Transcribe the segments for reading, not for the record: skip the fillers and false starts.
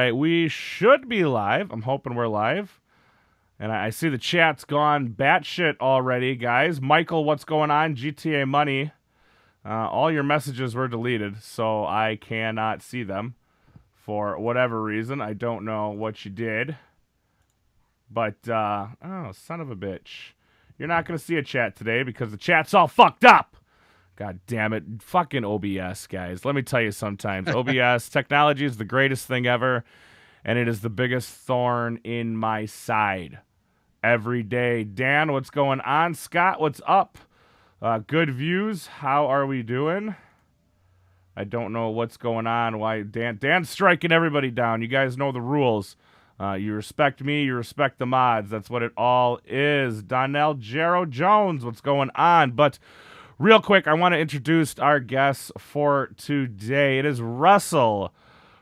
right, we should be live. I'm hoping we're live. And I see the chat's gone batshit already, guys. Michael, what's going on? GTA Money. All your messages were deleted, so I cannot see them for whatever reason. I don't know what you did. But, oh, son of a bitch. You're not going to see a chat today because the chat's all fucked up. God damn it. Fucking OBS, guys. Let me tell you sometimes. OBS technology is the greatest thing ever, and it is the biggest thorn in my side every day. Dan, what's going on? Scott, what's up? Good views. How are we doing? I don't know what's going on. Why Dan's striking everybody down. You guys know the rules. You respect me, you respect the mods. That's what it all is. Donnell Jero Jones, what's going on? But real quick, I want to introduce our guests for today. It is Russell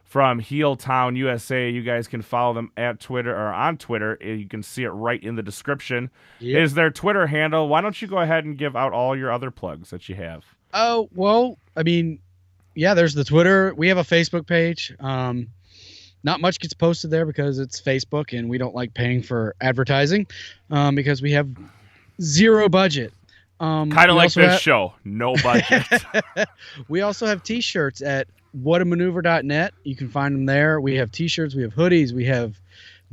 from Heel Town, USA. You guys can follow them at Twitter or on Twitter. You can see it right in the description. Yep. Is their Twitter handle. Why don't you go ahead and give out all your other plugs that you have? Oh, well, I mean, yeah, there's the Twitter. We have a Facebook page. Not much gets posted there because it's Facebook and we don't like paying for advertising because we have zero budget. Kind of like this show. No budget. We also have T-shirts at whatamaneuver.net. You can find them there. We have T-shirts. We have hoodies. We have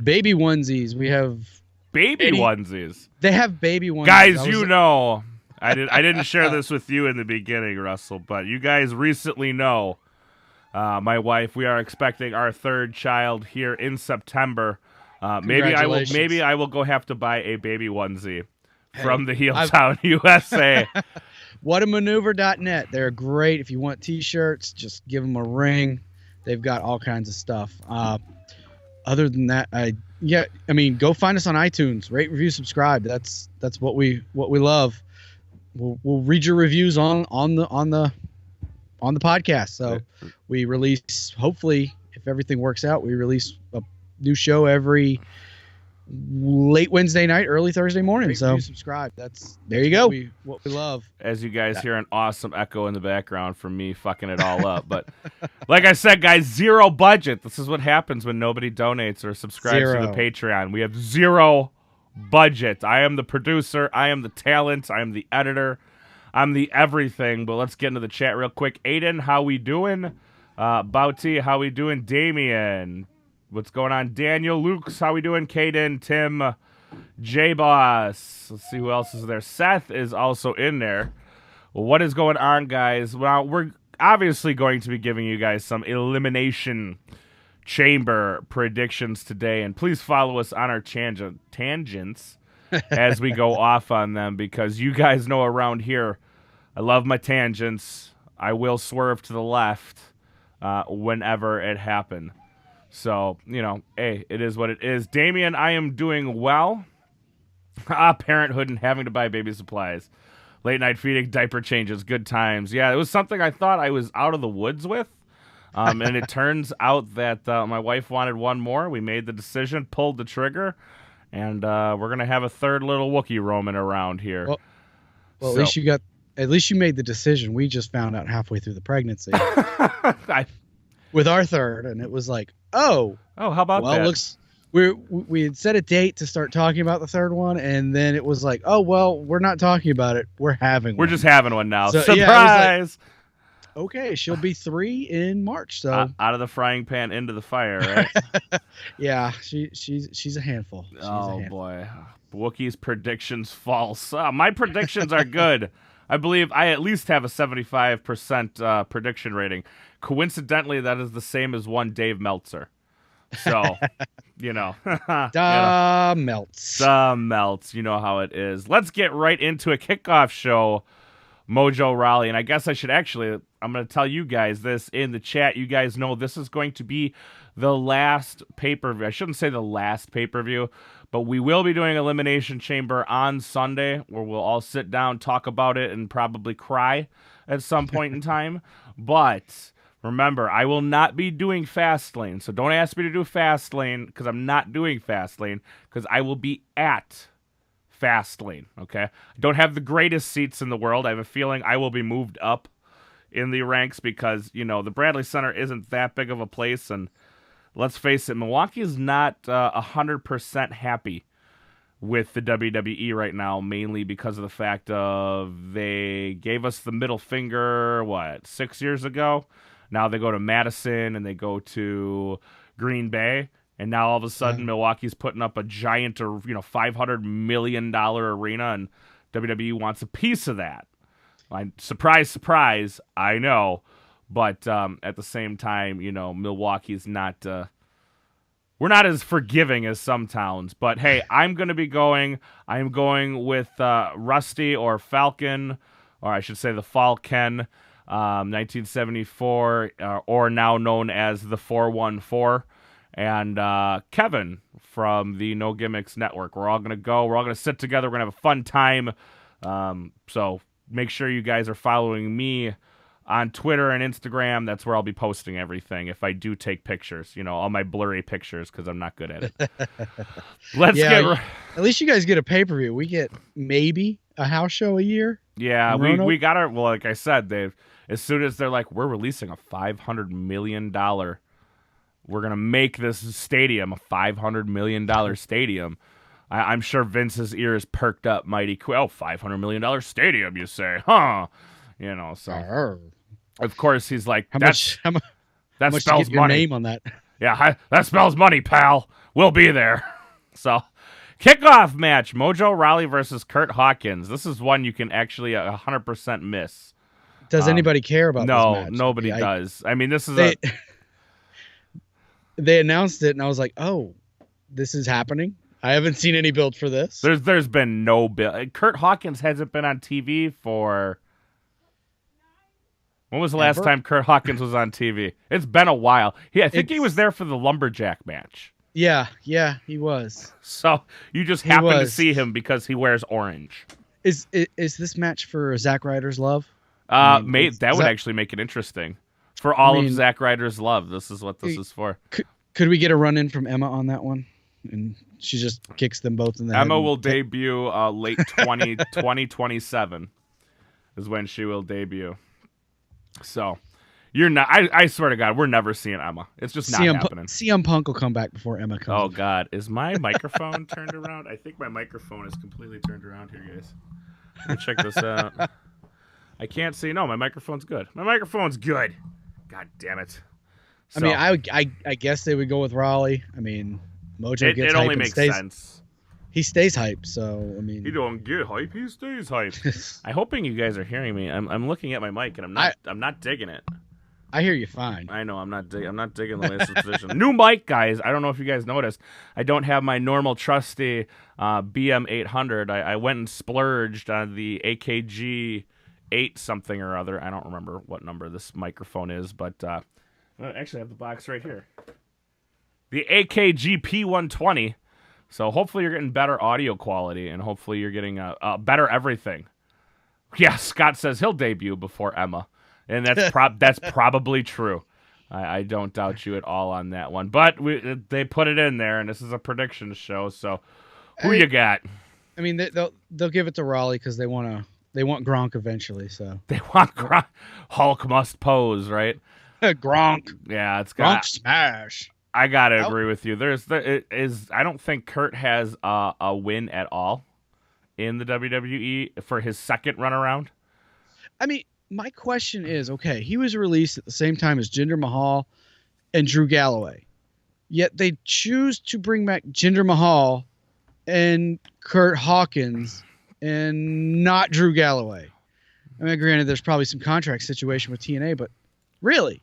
baby onesies. We have... onesies? They have baby onesies. Guys, you know... I didn't share this with you in the beginning, Russell, but you guys recently know... my wife, we are expecting our third child here in September. Maybe I will go have to buy a baby onesie from the Heel Town USA. Whatamaneuver.net. They're great. If you want T-shirts, just give them a ring. They've got all kinds of stuff. Other than that, go find us on iTunes. Rate, review, subscribe. That's what we love. We'll read your reviews on the podcast. So we release, hopefully, if everything works out, we release a new show every late Wednesday night, early Thursday morning. So subscribe. There you go. What we love. As you guys hear an awesome echo in the background from me fucking it all up. But like I said, guys, zero budget. This is what happens when nobody donates or subscribes to the Patreon. We have zero budget. I am the producer. I am the talent. I am the editor. I'm the everything, but let's get into the chat real quick. Aiden, how we doing? Bouty, how we doing? Damien, what's going on? Daniel, Luke's, how we doing? Caden, Tim, J-Boss. Let's see who else is there. Seth is also in there. Well, what is going on, guys? Well, we're obviously going to be giving you guys some Elimination Chamber predictions today, and please follow us on our tangents as we go off on them, because you guys know around here, I love my tangents. I will swerve to the left whenever it happens. So, hey, it is what it is. Damien, I am doing well. Parenthood and having to buy baby supplies. Late night feeding, diaper changes, good times. Yeah, it was something I thought I was out of the woods with. And it turns out that my wife wanted one more. We made the decision, pulled the trigger. And we're going to have a third little Wookie roaming around here. Well, at least you made the decision. We just found out halfway through the pregnancy with our third, and it was like, how about that? We had set a date to start talking about the third one, and then it was like, we're not talking about it. We're having one. We're just having one now. So, surprise! Yeah, okay, she'll be 3 in March. So out of the frying pan into the fire, right? Yeah, she's a handful. Boy, Wookie's predictions false. My predictions are good. I believe I at least have a 75% prediction rating. Coincidentally, that is the same as one Dave Meltzer. So, Melts. You know how it is. Let's get right into a kickoff show. Mojo Raleigh, and I guess I should I'm going to tell you guys this in the chat. You guys know this is going to be the last pay-per-view. I shouldn't say the last pay-per-view, but we will be doing Elimination Chamber on Sunday, where we'll all sit down, talk about it, and probably cry at some point in time. But remember, I will not be doing Fastlane, so don't ask me to do Fastlane, because I'm not doing Fastlane, because I will be at Fastlane, okay? I don't have the greatest seats in the world. I have a feeling I will be moved up in the ranks because, the Bradley Center isn't that big of a place, and let's face it, Milwaukee is not 100% happy with the WWE right now, mainly because of the fact of they gave us the middle finger, 6 years ago? Now they go to Madison and they go to Green Bay, and now all of a sudden Milwaukee's putting up a giant, $500 million arena, and WWE wants a piece of that. Surprise, surprise, I know, but at the same time, Milwaukee's not. We're not as forgiving as some towns, but hey, I'm going to be going. I'm going with Rusty or Falcon, or I should say the Falcon, 1974, or now known as the 414, and Kevin from the No Gimmicks Network. We're all going to go. We're all going to sit together. We're going to have a fun time. So make sure you guys are following me on Twitter and Instagram. That's where I'll be posting everything if I do take pictures, all my blurry pictures, because I'm not good at it. At least you guys get a pay-per-view. We get maybe a house show a year. Yeah, we got our, well, like I said, as soon as they're like, we're releasing a $500 million, we're going to make this stadium a $500 million stadium. I'm sure Vince's ears perked up mighty quick. Oh, $500 million stadium, you say? Huh? So... Of course, he's like, how much that much spells to get your money. Name on that. Yeah, that spells money, pal. We'll be there. So, kickoff match: Mojo Rawley versus Kurt Hawkins. This is one you can actually 100% miss. Does anybody care about this match? No, nobody does. I mean, this is They announced it, and I was like, oh, this is happening? I haven't seen any build for this. There's been no build. Kurt Hawkins hasn't been on TV for... When was the last time Kurt Hawkins was on TV? It's been a while. I think he was there for the Lumberjack match. Yeah, he was. So you just happen to see him because he wears orange. Is this match for Zack Ryder's love? That would actually make it interesting. For all of Zack Ryder's love, this is what this is for. Could we get a run-in from Emma on that one? And she just kicks them both in the head. Emma will debut late 2027 is when she will debut. So, you're not. I swear to God, we're never seeing Emma. It's just not happening. CM Punk will come back before Emma comes. Oh God, is my microphone turned around? I think my microphone is completely turned around here, guys. Let me check this out. I can't see. No, my microphone's good. My microphone's good. God damn it. So, I mean, I guess they would go with Raleigh. I mean, Mojo gets it hype only and makes sense. He stays hype, so I mean, he don't get hype. He stays hype. I'm hoping you guys are hearing me. I'm looking at my mic and I'm not digging it. I hear you fine. I know I'm not digging the latest position. New mic, guys. I don't know if you guys noticed. I don't have my normal trusty BM800. I went and splurged on the AKG 8 something or other. I don't remember what number this microphone is, but I actually have the box right here. The AKG P120. So hopefully you're getting better audio quality, and hopefully you're getting better everything. Yeah, Scott says he'll debut before Emma, and that's probably true. I don't doubt you at all on that one. But they put it in there, and this is a prediction show. So who you got? I mean, they'll give it to Raleigh because they want Gronk eventually. So they want Gronk. Hulk must pose, right? Gronk. Yeah, it's Gronk smash. I gotta agree with you. I don't think Kurt has a win at all in the WWE for his second run around. I mean, my question is, okay, he was released at the same time as Jinder Mahal and Drew Galloway, yet they choose to bring back Jinder Mahal and Kurt Hawkins and not Drew Galloway. I mean, granted, there's probably some contract situation with TNA, but really.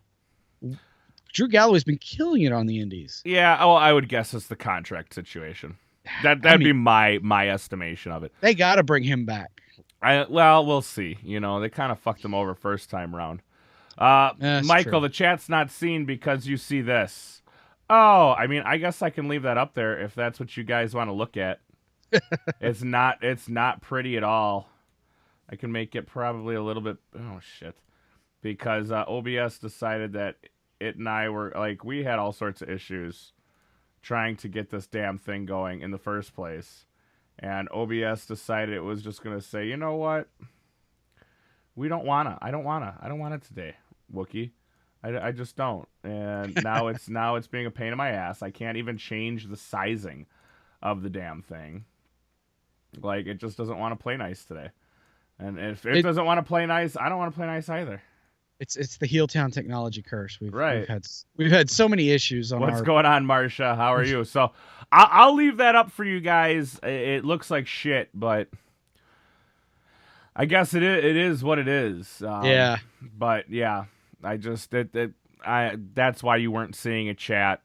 Drew Galloway's been killing it on the indies. Yeah, well, I would guess it's the contract situation. That'd be my estimation of it. They got to bring him back. We'll see. They kind of fucked him over first time round. Michael, true. The chat's not seen because you see this. Oh, I mean, I guess I can leave that up there if that's what you guys want to look at. It's not pretty at all. I can make it probably a little bit. Oh shit, because OBS decided that. It and I were like, we had all sorts of issues trying to get this damn thing going in the first place. And OBS decided it was just going to say, you know what? I don't want it today, Wookie. I just don't. And now it's being a pain in my ass. I can't even change the sizing of the damn thing. Like, it just doesn't want to play nice today. And if it doesn't want to play nice, I don't want to play nice either. It's the Heel Town technology curse. Right. We've had so many issues on What's going on, Marsha? How are you? So I'll leave that up for you guys. It looks like shit, but I guess it is what it is. Yeah. But yeah, that's why you weren't seeing a chat,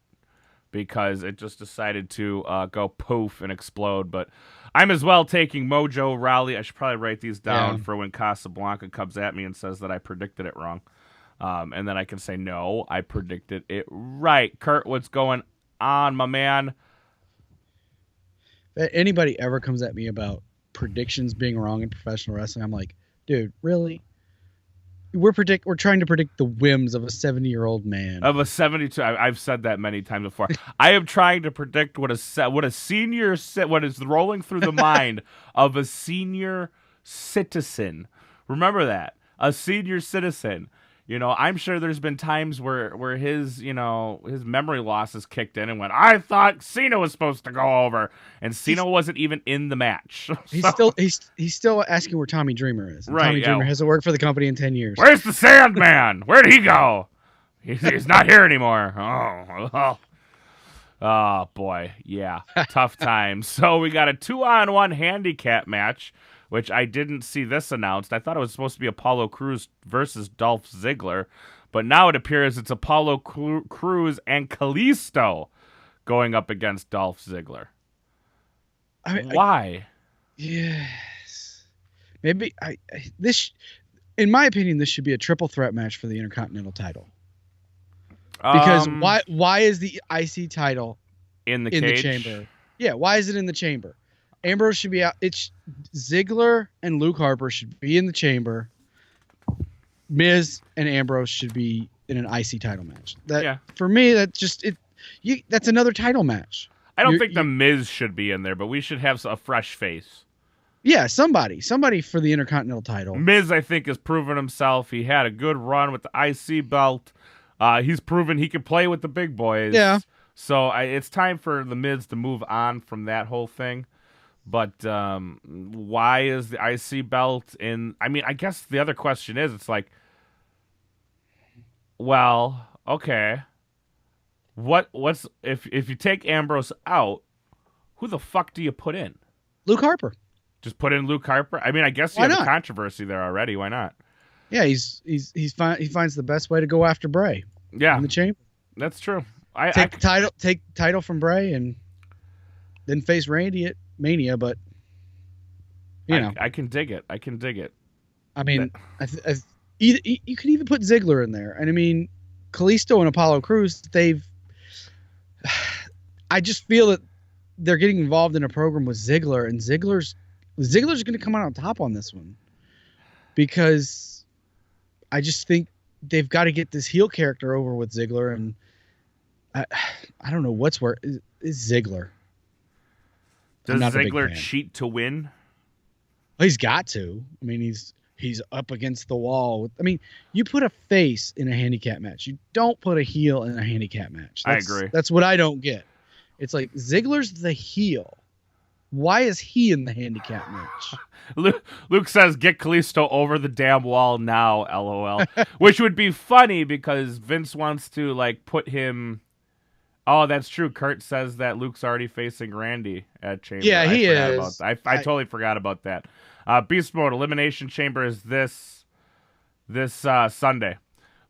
because it just decided to go poof and explode. But I'm as well taking Mojo Raleigh. I should probably write these down for when Casablanca comes at me and says that I predicted it wrong. And then I can say, no, I predicted it right. Kurt, what's going on, my man? If anybody ever comes at me about predictions being wrong in professional wrestling, I'm like, dude, really? We're trying to predict the whims of a 70-year-old man. Of a 72, I've said that many times before. I am trying to predict what is rolling through the mind of a senior citizen. Remember that, a senior citizen. I'm sure there's been times where his memory loss has kicked in and went, I thought Cena was supposed to go over, and Cena wasn't even in the match. He's still asking where Tommy Dreamer is. And right, Tommy Dreamer hasn't worked for the company in 10 years. Where's the Sandman? Where'd he go? He's not here anymore. Oh boy, yeah, tough times. So we got a 2-on-1 handicap match, which I didn't see this announced. I thought it was supposed to be Apollo Crews versus Dolph Ziggler, but now it appears it's Apollo Crews and Kalisto going up against Dolph Ziggler. Why? Yes. Maybe in my opinion, this should be a triple threat match for the Intercontinental title. Because why is the IC title in the chamber? Yeah, why is it in the chamber? Ambrose should be out. It's Ziggler and Luke Harper should be in the chamber. Miz and Ambrose should be in an IC title match. For me, that's just it. That's another title match. I don't think the Miz should be in there, but we should have a fresh face. Yeah, somebody for the Intercontinental title. Miz, I think, has proven himself. He had a good run with the IC belt. He's proven he can play with the big boys. Yeah. So it's time for the Miz to move on from that whole thing. But why is the IC belt in? I mean, I guess the other question is, it's like, well, okay, what's if you take Ambrose out, who the fuck do you put in? Luke Harper. Just put in Luke Harper. I mean, I guess you have a controversy there already. Why not? Yeah, he finds the best way to go after Bray. Yeah, in the chamber. That's true. Take title from Bray and then face Randy at Mania. But I can dig it. I mean, you could even put Ziggler in there, and I mean, Kalisto and Apollo Crews. I just feel that they're getting involved in a program with Ziggler, and Ziggler's going to come out on top on this one, because I just think they've got to get this heel character over with Ziggler, and I don't know what's where is Ziggler. Does Ziggler cheat to win? Well, he's got to. I mean, he's up against the wall. I mean, you put a face in a handicap match. You don't put a heel in a handicap match. I agree. That's what I don't get. It's like Ziggler's the heel. Why is he in the handicap match? Luke says, get Kalisto over the damn wall now, LOL. Which would be funny because Vince wants to, like, put him... Oh, that's true. Kurt says that Luke's already facing Randy at Chamber. Yeah, he is. I totally forgot about that. Beast Mode Elimination Chamber is this Sunday.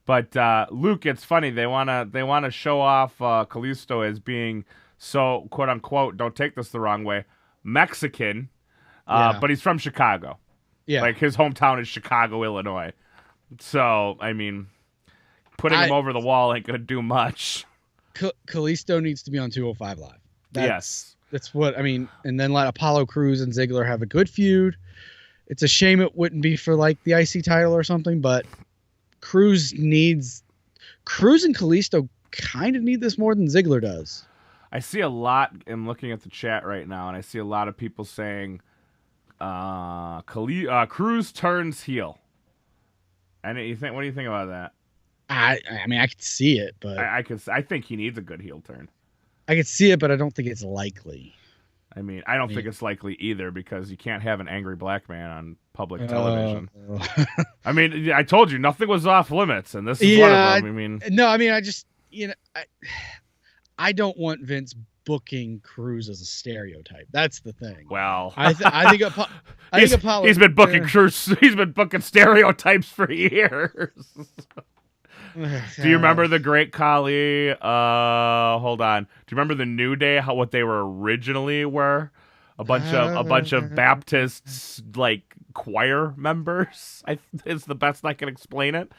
But Luke, it's funny. They wanna show off Kalisto as being so, quote unquote, don't take this the wrong way, Mexican, but he's from Chicago. Yeah, like his hometown is Chicago, Illinois. So I mean, putting him over the wall ain't gonna do much. Kalisto needs to be on 205 Live. Yes, that's what I mean. And then let Apollo Crews and Ziggler have a good feud. It's a shame it wouldn't be for like the IC title or something, but Crews and Kalisto kind of need this more than Ziggler does. I see a lot. I'm looking at the chat right now, and I see a lot of people saying Crews turns heel. And what do you think about that? I mean, I could see it, but I think he needs a good heel turn. I could see it, but I don't think it's likely. I mean, I don't think it's likely either because you can't have an angry black man on public television. I mean, I told you nothing was off limits, and this is one of them. I mean, no, I mean, I just I don't want Vince booking Cruz as a stereotype. That's the thing. Well, I think Apollo. He's been booking Cruz. He's been booking stereotypes for years. Do you remember the Great Khali? Hold on. Do you remember the New Day? What they were originally were? A bunch of Baptists, like choir members. Is the best I can explain it.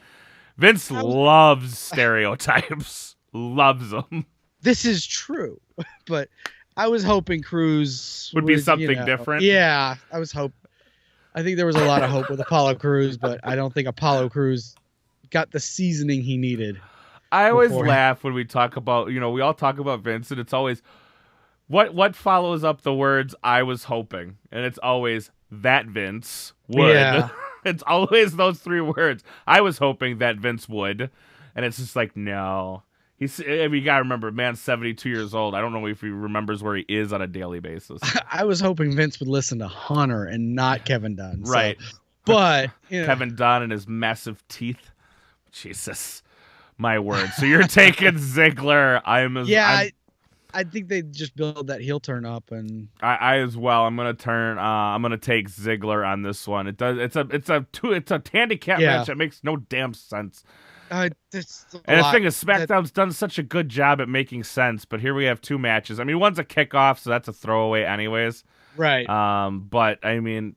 Vince loves stereotypes. Loves them. This is true, but I was hoping Cruz would be something different. Yeah, I think there was a lot of hope with Apollo Cruz, but I don't think Apollo Cruz got the seasoning he needed. I always laugh when we talk about, we all talk about Vince, and it's always what follows up the words "I was hoping," and it's always that Vince would. Yeah. It's always those three words. I was hoping that Vince would, and it's just like no. You gotta remember, man's 72 years old. I don't know if he remembers where he is on a daily basis. I was hoping Vince would listen to Hunter and not Kevin Dunn. Right. So, but Kevin Dunn and his massive teeth. Jesus, my word. So you're taking Ziggler. I think they just build that heel turn up, and I as well. I'm gonna take Ziggler on this one. It's a handicap match that makes no damn sense. And the thing is, SmackDown's done such a good job at making sense, but here we have two matches. I mean, one's a kickoff, so that's a throwaway anyways. Right. But I mean,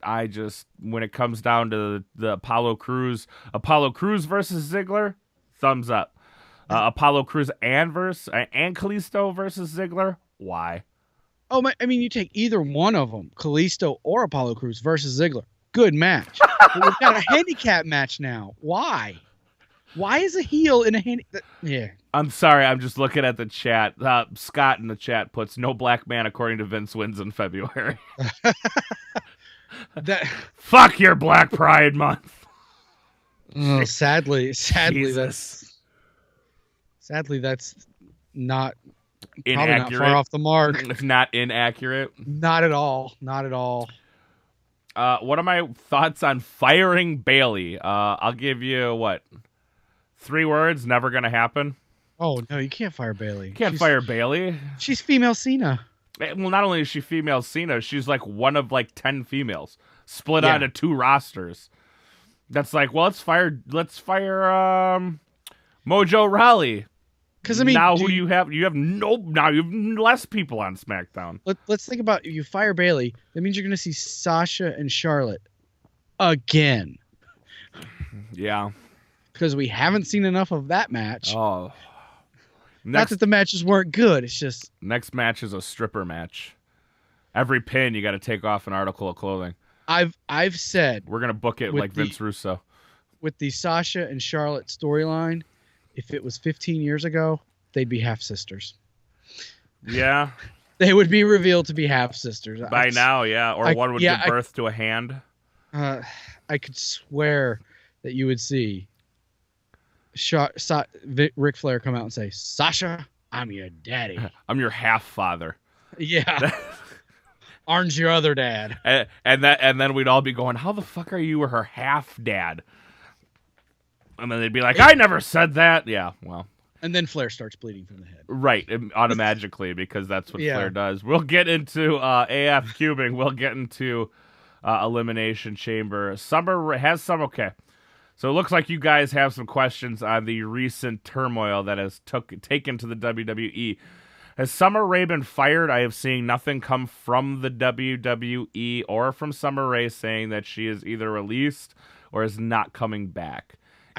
when it comes down to the Apollo Crews versus Ziggler, thumbs up. Apollo Crews and Kalisto versus Ziggler, why? Oh my! I mean, you take either one of them, Kalisto or Apollo Crews versus Ziggler, good match. But we've got a handicap match now. Why? Why is a heel in a handicap? Yeah. I'm sorry. I'm just looking at the chat. Scott in the chat puts no black man according to Vince wins in February. Fuck your Black Pride Month. Oh, sadly, Jesus. that's not inaccurate. Probably not far off the mark. It's not inaccurate. Not at all. Not at all. What are my thoughts on firing Bayley? I'll give you 3 words. Never gonna happen. Oh no, you can't fire Bayley. You can't fire Bayley. She's female Cena. Well, not only is she female Cena, she's like one of 10 females split onto 2 rosters. That's let's fire Mojo Rawley. Because I mean, now who do you have? You have less people on SmackDown. Let's think about if you fire Bayley, that means you're going to see Sasha and Charlotte again. Yeah. Because we haven't seen enough of that match. Oh. Not that the matches weren't good. It's just next match is a stripper match. Every pin you got to take off an article of clothing. I've said we're gonna book it like Vince Russo. With the Sasha and Charlotte storyline, if it was 15 years ago, they'd be half sisters. Yeah. They would be revealed to be half sisters. By now, yeah. Or one would give birth to a hand. I could swear that you would see Ric Flair come out and say, Sasha, I'm your daddy. I'm your half father. Yeah. Arn's your other dad. And then we'd all be going, how the fuck are you her half dad? And then they'd be like, I never said that. Yeah, well. And then Flair starts bleeding from the head. Right, automatically, because that's what Flair does. We'll get into AF cubing. We'll get into Elimination Chamber. Okay. So it looks like you guys have some questions on the recent turmoil that has taken to the WWE. Has Summer Rae been fired? I have seen nothing come from the WWE or from Summer Rae saying that she is either released or is not coming back.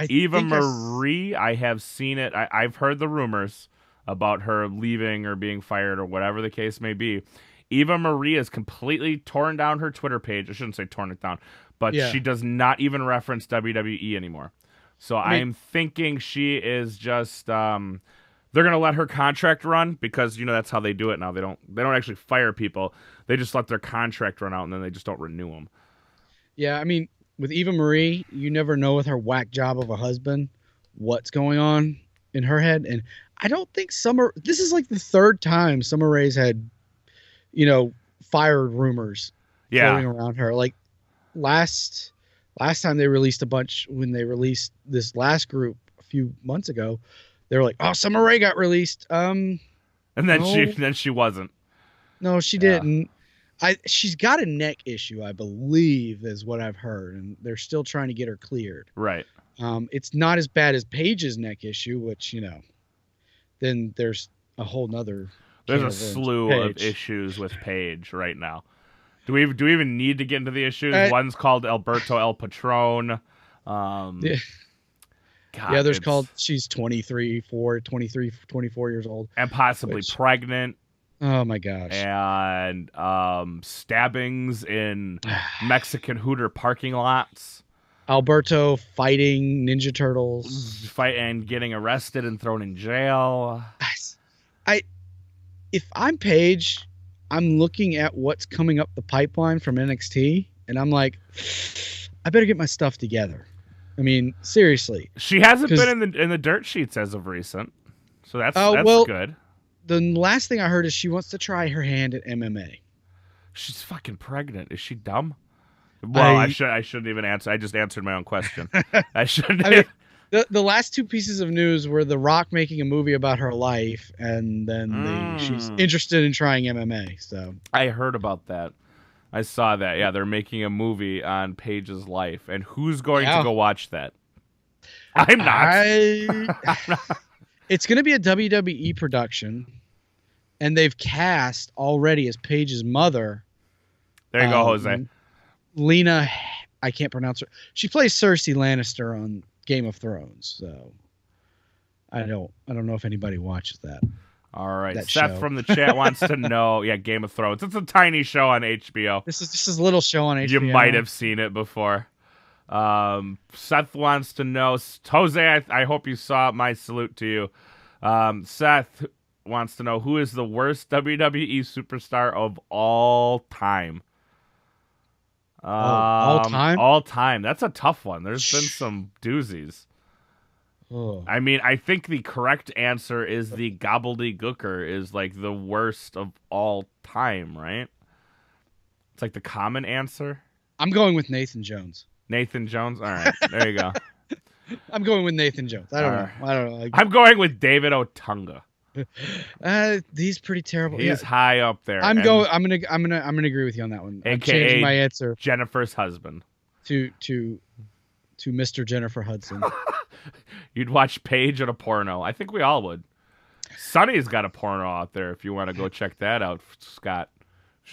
Eva Marie, I have seen it. I've heard the rumors about her leaving or being fired or whatever the case may be. Eva Marie has completely torn down her Twitter page. I shouldn't say torn it down, but she does not even reference WWE anymore. So I'm thinking she is just they're going to let her contract run because that's how they do it now. They don't actually fire people. They just let their contract run out and then they just don't renew them. Yeah, I mean, with Eva Marie, you never know with her whack job of a husband what's going on in her head. And I don't think this is like the third time Summer Rae's had, fired rumors floating around her. Like last time they released a bunch, when they released this last group a few months ago, they were like, "Oh, Summer Rae got released." And then she wasn't. No, she didn't. She's got a neck issue, I believe, is what I've heard, and they're still trying to get her cleared. Right. It's not as bad as Paige's neck issue, which then there's a whole nother. There's a slew of issues with Paige right now. Do we even need to get into the issues? One's called Alberto El Patron. Yeah. God, there's called she's 24 years old. And possibly pregnant. Oh my gosh. And stabbings in Mexican Hooter parking lots. Alberto fighting Ninja Turtles. And getting arrested and thrown in jail. If I'm Paige, I'm looking at what's coming up the pipeline from NXT, and I'm like, I better get my stuff together. I mean, seriously. She hasn't been in the dirt sheets as of recent, so that's good. The last thing I heard is she wants to try her hand at MMA. She's fucking pregnant. Is she dumb? Well, I shouldn't even answer. I just answered my own question. I shouldn't. I mean, the last two pieces of news were The Rock making a movie about her life, and then she's interested in trying MMA. So I heard about that. I saw that. Yeah, they're making a movie on Paige's life, and who's going to go watch that? I'm not. It's going to be a WWE production, and they've cast already as Paige's mother. There you go, Jose. Lena, I can't pronounce her. She plays Cersei Lannister on Game of Thrones, so I don't know if anybody watches that. All right, Seth from the chat wants to know. Yeah, Game of Thrones. It's a tiny show on HBO. This is a little show on HBO. You might have seen it before. Seth wants to know. Jose, I hope you saw my salute to you. Seth wants to know, who is the worst WWE superstar of all time? All time? All time. That's a tough one. There's been some doozies. Oh. I mean, I think the correct answer is the gobbledygooker is like the worst of all time, right? It's like the common answer. I'm going with Nathan Jones. Nathan Jones? All right. There you go. I'm going with Nathan Jones. I don't know. I'm going with David Otunga. He's pretty terrible. He's high up there. I'm gonna agree with you on that one. I'm changing my answer. Jennifer's husband. To Mr. Jennifer Hudson. You'd watch Paige at a porno. I think we all would. Sunny's got a porno out there if you want to go check that out, Scott.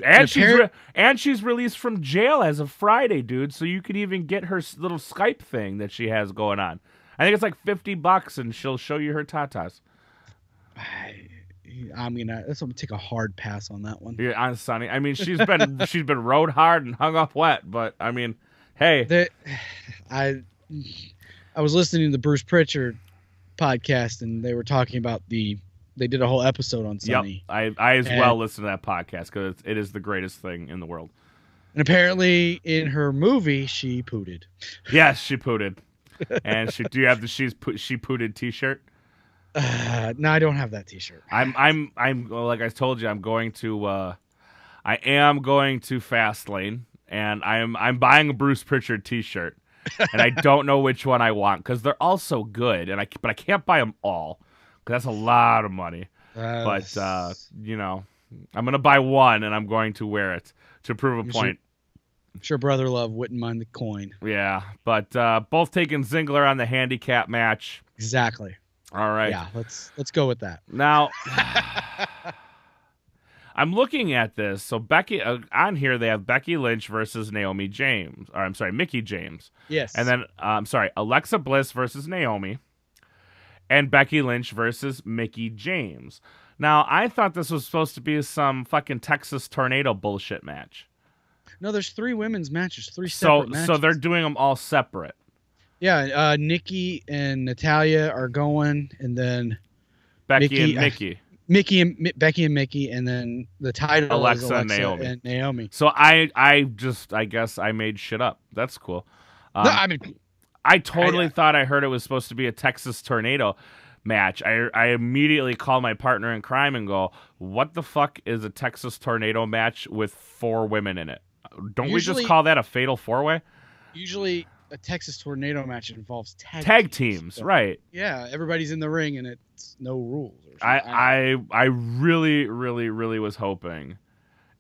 And she's released from jail as of Friday, dude. So you could even get her little Skype thing that she has going on. I think it's like $50, and she'll show you her tatas. I'm gonna take a hard pass on that one. Yeah, on Sunny. I mean, she's been rode hard and hung up wet, but I mean, hey, I was listening to the Bruce Pritchard podcast, and they were talking about they did a whole episode on Sunny. Yep, I as well listen to that podcast because it is the greatest thing in the world. And apparently, in her movie, she pooted. Yes, she pooted. And do you have the she pooted T-shirt? No, I don't have that T-shirt. I'm like I told you, I am going to Fastlane, and I'm buying a Bruce Pritchard T-shirt, and I don't know which one I want because they're all so good, but I can't buy them all because that's a lot of money. But I'm gonna buy one, and I'm going to wear it to prove a point. I'm sure Brother Love wouldn't mind the coin. Yeah, but both taking Ziggler on the handicap match. Exactly. All right. Yeah, let's go with that. Now, I'm looking at this. So Becky on here, they have Becky Lynch versus Mickie James. Yes. And then Alexa Bliss versus Naomi, and Becky Lynch versus Mickie James. Now, I thought this was supposed to be some fucking Texas tornado bullshit match. No, there's 3 women's matches, 3 separate matches. So they're doing them all separate. Yeah, Nikki and Natalya are going, and then Becky and Mickie. Becky and Mickie, and then the title Alexa is Alexa and Naomi. So I guess I made shit up. That's cool. No, I mean, I totally thought I heard it was supposed to be a Texas Tornado match. I immediately call my partner in crime and go, what the fuck is a Texas Tornado match with 4 women in it? Don't we just call that a fatal 4-way? Usually a Texas Tornado match involves tag teams, right? Yeah, everybody's in the ring and it's no rules. I really, really, really was hoping,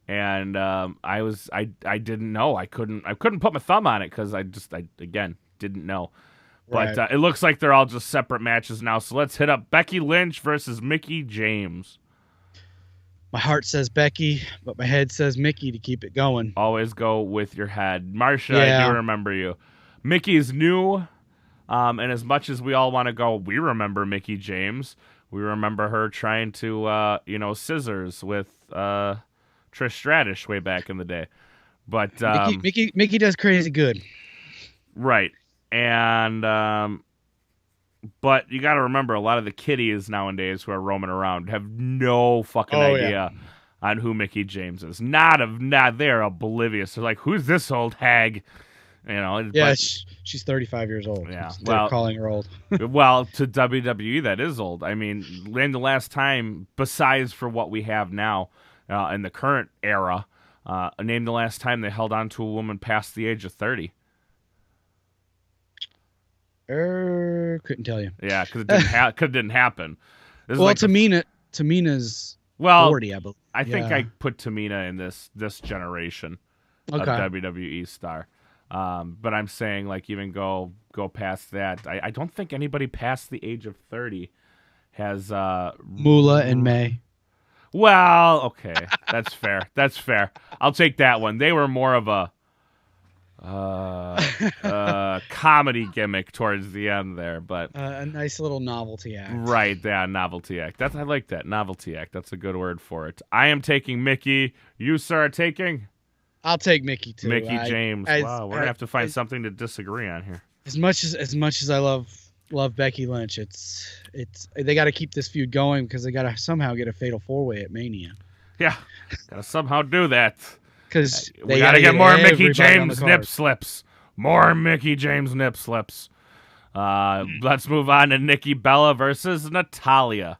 and I didn't know. I couldn't put my thumb on it because I again didn't know. But it looks like they're all just separate matches now. So let's hit up Becky Lynch versus Mickie James. My heart says Becky, but my head says Mickie to keep it going. Always go with your head. Marsha, I do remember you. Mickey's new, and as much as we all want to go, we remember Mickie James. We remember her trying to, scissors with Trish Stratus way back in the day. But Mickie does crazy good. Right. And but you got to remember, a lot of the kiddies nowadays who are roaming around have no fucking idea on who Mickie James is. They're oblivious. They're like, who's this old hag? She's 35 years old. Yeah, they're calling her old. Well, to WWE, that is old. I mean, name the last time, besides for what we have now in the current era, name the last time they held on to a woman past the age of 30. Couldn't tell you. Yeah, because it didn't happen. Tamina's 40, I believe. I think I put Tamina in this generation of WWE star. But I'm saying, like, even go past that. I don't think anybody past the age of 30 has Moolah and May. Well, okay, that's fair. That's fair. I'll take that one. They were more of a comedy gimmick towards the end there, but a nice little novelty act. Right, yeah, novelty act. I like that, novelty act. That's a good word for it. I am taking Mickie. You, sir, are taking? I'll take Mickie too. Mickie James. Wow, we're gonna have to find something to disagree on here. As much as I love Becky Lynch, it's they got to keep this feud going because they got to somehow get a fatal 4-way at Mania. Yeah, gotta somehow do that. Because we gotta get more Mickie James nip slips. More Mickie James nip slips. Let's move on to Nikki Bella versus Natalya.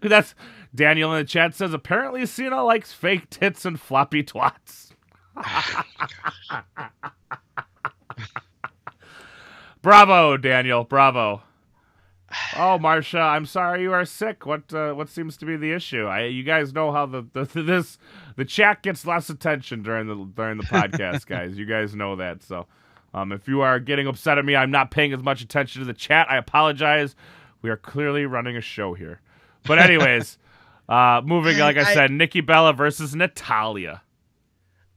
That's Daniel in the chat says apparently Cena likes fake tits and floppy twats. Bravo, Daniel. Bravo. Oh, Marsha, I'm sorry you are sick. What seems to be the issue? You guys know how the chat gets less attention during the podcast, guys. You guys know that. So, if you are getting upset at me, I'm not paying as much attention to the chat. I apologize. We are clearly running a show here. But anyways, moving, like I said, Nikki Bella versus Natalya.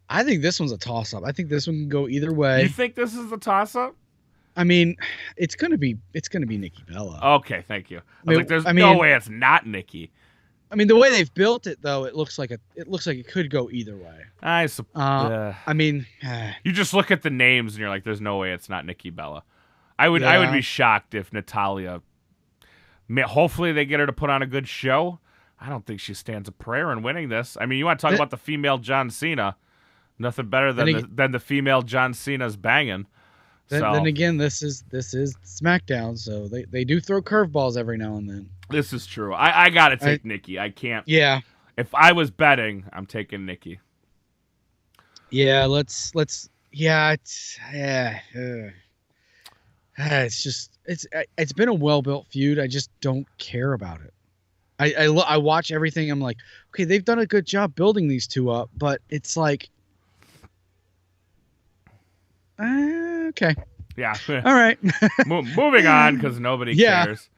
I think this one's a toss-up. I think this one can go either way. You think this is a toss-up? I mean, it's gonna be Nikki Bella. Okay, thank you. There's no way it's not Nikki. I mean, the way they've built it, though, it looks like it could go either way. I mean, you just look at the names and you're like, "There's no way it's not Nikki Bella." I would be shocked if Natalya. Hopefully, they get her to put on a good show. I don't think she stands a prayer in winning this. I mean, you want to talk about the female John Cena? Nothing better than the female John Cena's banging. Then again, this is SmackDown, so they do throw curveballs every now and then. This is true. I gotta take Nikki. I can't. Yeah. If I was betting, I'm taking Nikki. Yeah. It's been a well-built feud. I just don't care about it. I watch everything. I'm like, okay, they've done a good job building these two up, but it's like, okay. Yeah. All right. Moving on because nobody cares.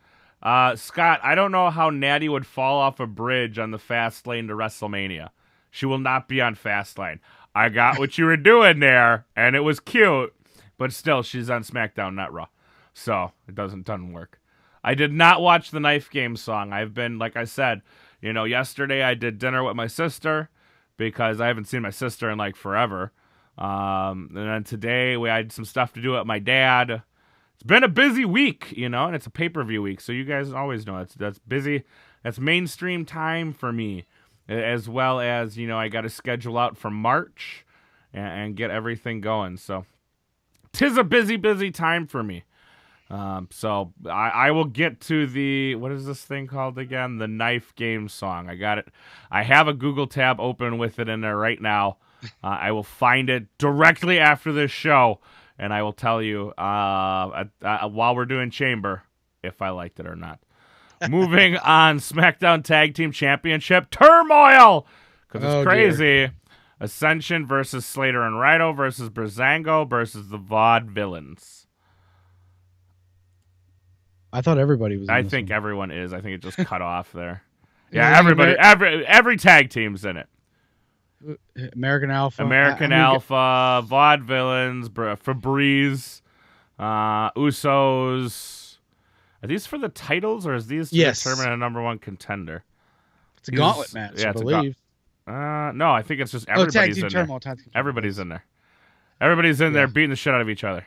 Scott, I don't know how Natty would fall off a bridge on the fast lane to WrestleMania. She will not be on fast lane. I got what you were doing there, and it was cute, but still, she's on SmackDown, not Raw. So it doesn't work. I did not watch the Knife Game song. I've been, like I said, yesterday I did dinner with my sister because I haven't seen my sister in like forever. And then today we had some stuff to do with my dad. It's been a busy week, and it's a pay-per-view week. So you guys always know that's busy. That's mainstream time for me, as well as, I got a schedule out for March. and get everything going. So 'tis a busy time for me. So I will get to the, what is this thing called again? The Knife Game song. I got it. I have a Google tab open with it in there right now. I will find it directly after this show, and I will tell you while we're doing Chamber if I liked it or not. Moving on, SmackDown Tag Team Championship Turmoil, because it's crazy. Dear. Ascension versus Slater and Rhino versus Breezango versus the Vaudevillains. I thought everybody was. I think everyone is. I think it just cut off there. Yeah, everybody. Every tag team's in it. American Alpha. Vaudevillains, Febreze, Usos. Are these for the titles, or is these to determine a number one contender? It's a gauntlet match, I believe. No, I think it's just everybody's in there. Everybody's in there. Everybody's in there beating the shit out of each other.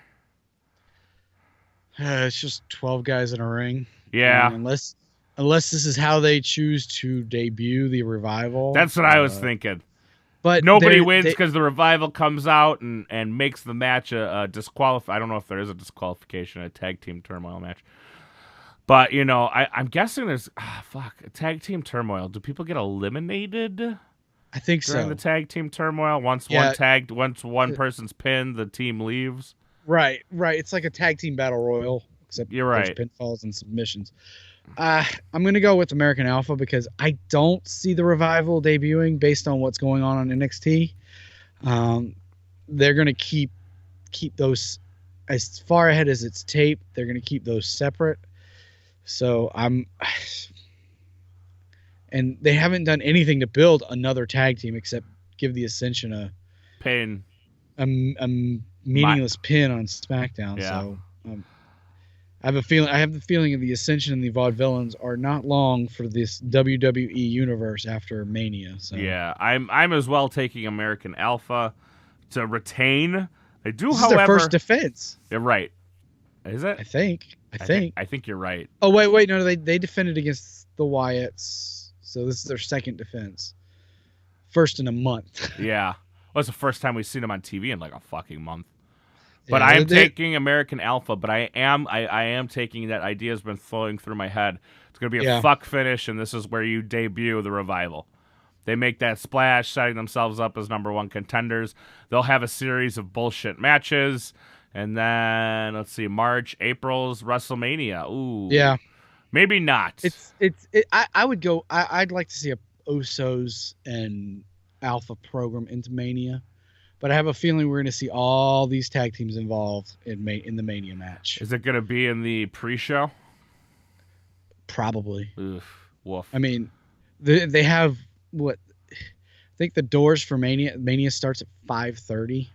It's just 12 guys in a ring. Yeah. Unless this is how they choose to debut the Revival. That's what I was thinking. But nobody wins because the Revival comes out and makes the match a disqualify. I don't know if there is a disqualification in a tag team turmoil match. But, I'm guessing there's a tag team turmoil. Do people get eliminated? I think during the tag team turmoil? Once one person's pinned, the team leaves. Right. It's like a tag team battle royal, except you're right. There's pinfalls and submissions. I'm going to go with American Alpha because I don't see the Revival debuting based on what's going on NXT. They're going to keep those as far ahead as it's taped. They're going to keep those separate. So and they haven't done anything to build another tag team except give the Ascension a pin, a meaningless pin on SmackDown. Yeah. So I have the feeling of the Ascension and the Vaudevillains are not long for this WWE universe after Mania. So yeah, I'm as well taking American Alpha to retain. I do, this however, is their first defense. You're right. Is it? I think you're right. Oh wait, no, they defended against the Wyatts, so this is their second defense. First in a month. Yeah. Well, it's the first time we've seen them on TV in like a fucking month. But I am taking American Alpha, but I am taking that idea has been flowing through my head. It's going to be a fuck finish, and this is where you debut the Revival. They make that splash, setting themselves up as number one contenders. They'll have a series of bullshit matches, and then, let's see, March, April's WrestleMania. Ooh. Yeah. Maybe not. I would go, I'd like to see a Usos and Alpha program into Mania. But I have a feeling we're going to see all these tag teams involved in the Mania match. Is it going to be in the pre-show? Probably. Oof. Woof. I mean, they have what? I think the doors for Mania starts at 5:30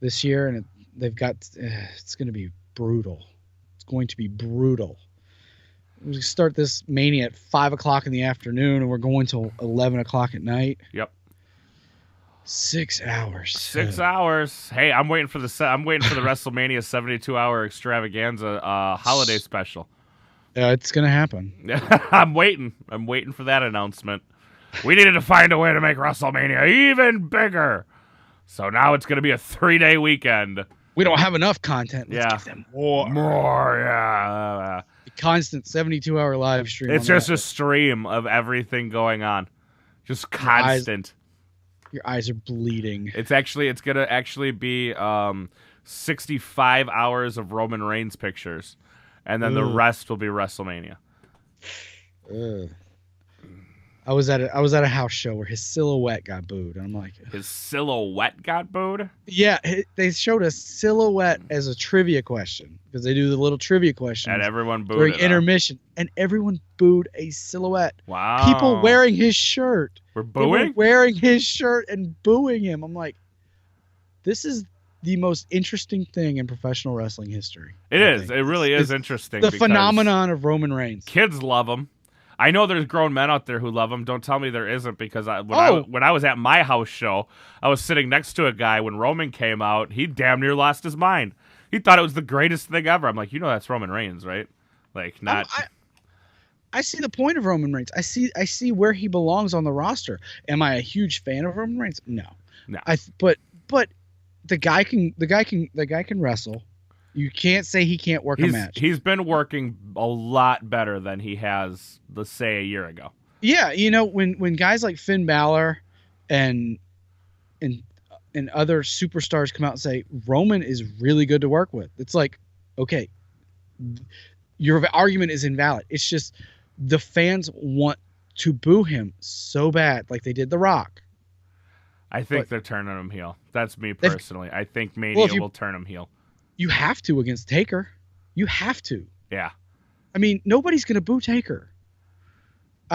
this year, and they've got. It's going to be brutal. It's going to be brutal. We start this Mania at 5:00 in the afternoon, and we're going till 11:00 at night. Yep. 6 hours. 6 hours. Hey, I'm waiting for the WrestleMania 72-hour extravaganza holiday special. It's gonna happen. I'm waiting for that announcement. We needed to find a way to make WrestleMania even bigger. So now it's gonna be a 3-day weekend. We don't have enough content. Let's give them more. Yeah. A constant 72-hour live stream. It's just a stream of everything going on. Just constant. Your eyes are bleeding. It's gonna actually be 65 hours of Roman Reigns pictures, and then the rest will be WrestleMania. I was at a house show where his silhouette got booed, and I'm like, his silhouette got booed? Yeah, they showed a silhouette as a trivia question because they do the little trivia questions. And everyone booed during intermission, and everyone booed a silhouette. Wow! People wearing his shirt. We're booing? They were wearing his shirt and booing him. I'm like, this is the most interesting thing in professional wrestling history. It is. It really is interesting. The phenomenon of Roman Reigns. Kids love him. I know there's grown men out there who love him. Don't tell me there isn't, because when I was at my house show, I was sitting next to a guy when Roman came out. He damn near lost his mind. He thought it was the greatest thing ever. I'm like, that's Roman Reigns, right? Like, not. I see the point of Roman Reigns. I see where he belongs on the roster. Am I a huge fan of Roman Reigns? No. No. But but the guy can wrestle. You can't say he can't work a match. He's been working a lot better than he has, let's say, a year ago. Yeah, when guys like Finn Balor and other superstars come out and say Roman is really good to work with, it's like, okay, your argument is invalid. It's just the fans want to boo him so bad, like they did The Rock. I think they're turning him heel. That's me personally. I think Mania will turn him heel. You have to against Taker. You have to. Yeah. I mean, nobody's going to boo Taker.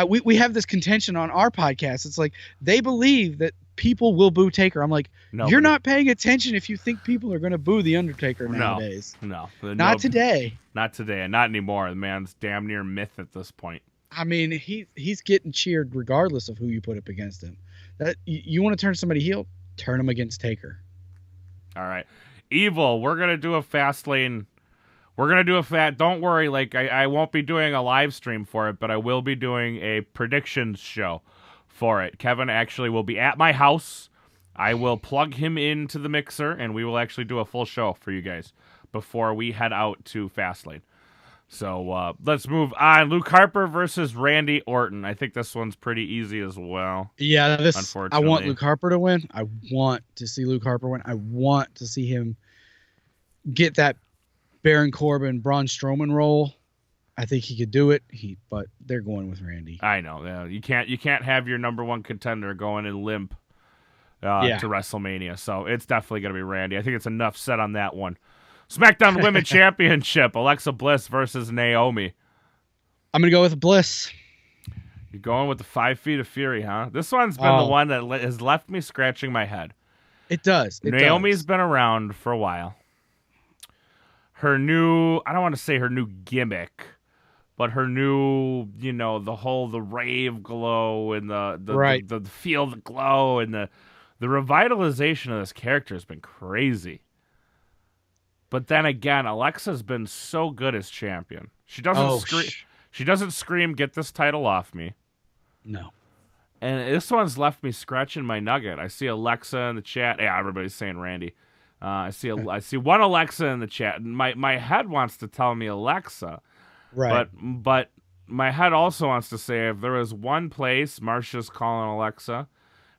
We have this contention on our podcast. It's like they believe that people will boo Taker. I'm like, you're not paying attention if you think people are going to boo The Undertaker nowadays. No. Not today. Not today, and not anymore. The man's damn near myth at this point. I mean, he's getting cheered regardless of who you put up against him. You want to turn somebody heel? Turn him against Taker. All right. Evil, we're going to do a fast lane. We're going to do don't worry, like I won't be doing a live stream for it, but I will be doing a predictions show for it. Kevin actually will be at my house. I will plug him into the mixer, and we will actually do a full show for you guys before we head out to Fastlane. So let's move on. Luke Harper versus Randy Orton. I think this one's pretty easy as well. Yeah, I want Luke Harper to win. I want to see Luke Harper win. I want to see him get that Baron Corbin, Braun Strowman role. I think he could do it. But they're going with Randy. I know. Yeah, you can't have your number one contender going in limp to WrestleMania. So it's definitely going to be Randy. I think it's enough said on that one. SmackDown Women's Championship, Alexa Bliss versus Naomi. I'm going to go with Bliss. You're going with the 5 Feet of Fury, huh? This one's been the one that has left me scratching my head. It does. Naomi's been around for a while. Her new, I don't want to say her new gimmick, but her new, the rave glow and the feel the glow and the revitalization of this character has been crazy. But then again, Alexa's been so good as champion. She doesn't scream, "Get this title off me." No. And this one's left me scratching my nugget. I see Alexa in the chat. Yeah, everybody's saying Randy. I see one Alexa in the chat. And my head wants to tell me Alexa. Right. But my head also wants to say if there was one place, Marsha's calling Alexa,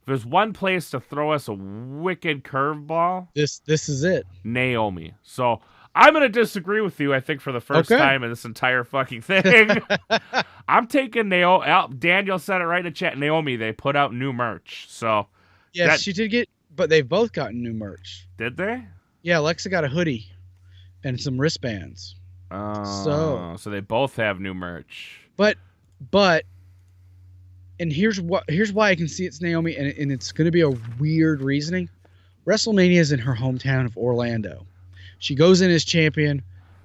if there's one place to throw us a wicked curveball, this is it. Naomi. So I'm going to disagree with you, I think, for the first time in this entire fucking thing. I'm taking Naomi. Daniel said it right in the chat. Naomi, they put out new merch. So yes, she did get, but they've both gotten new merch. Did they? Yeah, Alexa got a hoodie and some wristbands. So they both have new merch. But and here's why I can see it's Naomi, and it's going to be a weird reasoning. WrestleMania is in her hometown of Orlando. She goes in as champion.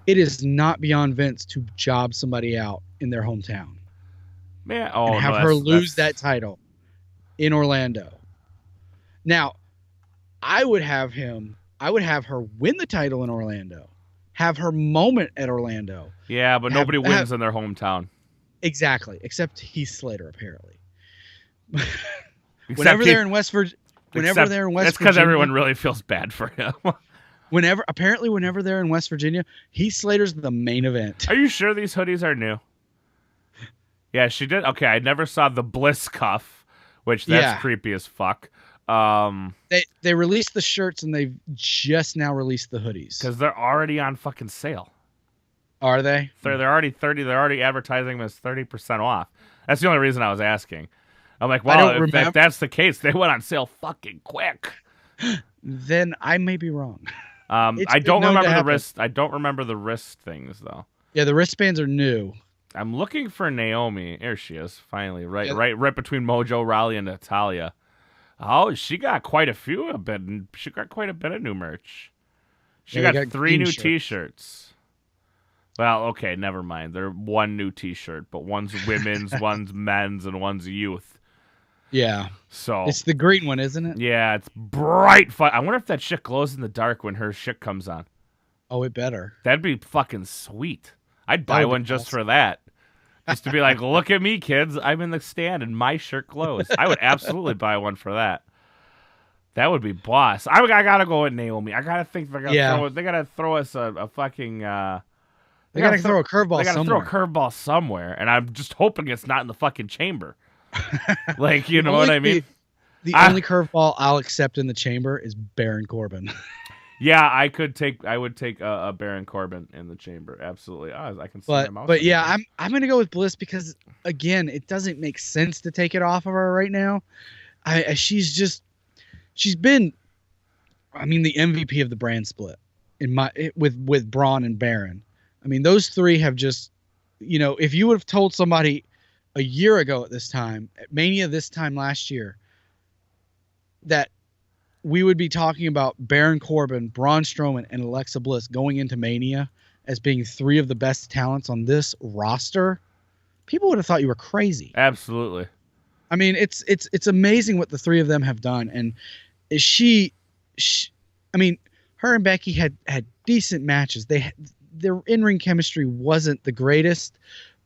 It is not beyond Vince to job somebody out in their hometown. Man, and have her lose that title in Orlando. Now, I would have her win the title in Orlando. Have her moment at Orlando. Yeah, but nobody wins in their hometown. Exactly, except Heath Slater, apparently. Whenever they're in West Virginia. That's because everyone really feels bad for him. Whenever they're in West Virginia, Heath Slater's the main event. Are you sure these hoodies are new? Yeah, she did. Okay, I never saw the Bliss cuff, which that's creepy as fuck. They released the shirts and they've just now released the hoodies because they're already on fucking sale. Are they? They're already 30. They're already advertising them as 30% off. That's the only reason I was asking. I'm like, well, if that's the case, they went on sale fucking quick. Then I may be wrong. I don't remember the wrist. I don't remember the wrist things though. Yeah, the wristbands are new. I'm looking for Naomi. There she is, finally. Right between Mojo Rawley and Natalia. Oh, she got quite a bit of new merch. She got 3 new T-shirts. Well, okay, never mind. They're one new T-shirt, but one's women's, one's men's, and one's youth. Yeah. So it's the green one, isn't it? Yeah, it's bright. I wonder if that shit glows in the dark when her shit comes on. Oh, it better. That'd be fucking sweet. I'd buy one just for that. Just to be like, look at me, kids. I'm in the stand and my shirt glows. I would absolutely buy one for that. That would be boss. I gotta go with Naomi. I gotta think they're gonna Yeah. they gotta throw us a fucking. They gotta throw a curveball They gotta somewhere. throw a curveball somewhere, and I'm just hoping it's not in the fucking chamber. Like, you know what I mean? The only curveball I'll accept in the chamber is Baron Corbin. Yeah, I would take a Baron Corbin in the chamber. Absolutely. I can see my mouse. But yeah, I'm gonna go with Bliss because again, it doesn't make sense to take it off of her right now. She's been, I mean, the MVP of the brand split with Braun and Baron. I mean, those three have just, if you would have told somebody a year ago at this time, at Mania this time last year, that we would be talking about Baron Corbin, Braun Strowman, and Alexa Bliss going into Mania as being three of the best talents on this roster, people would have thought you were crazy. Absolutely. I mean, it's amazing what the three of them have done. And she I mean, her and Becky had decent matches. Their in-ring chemistry wasn't the greatest,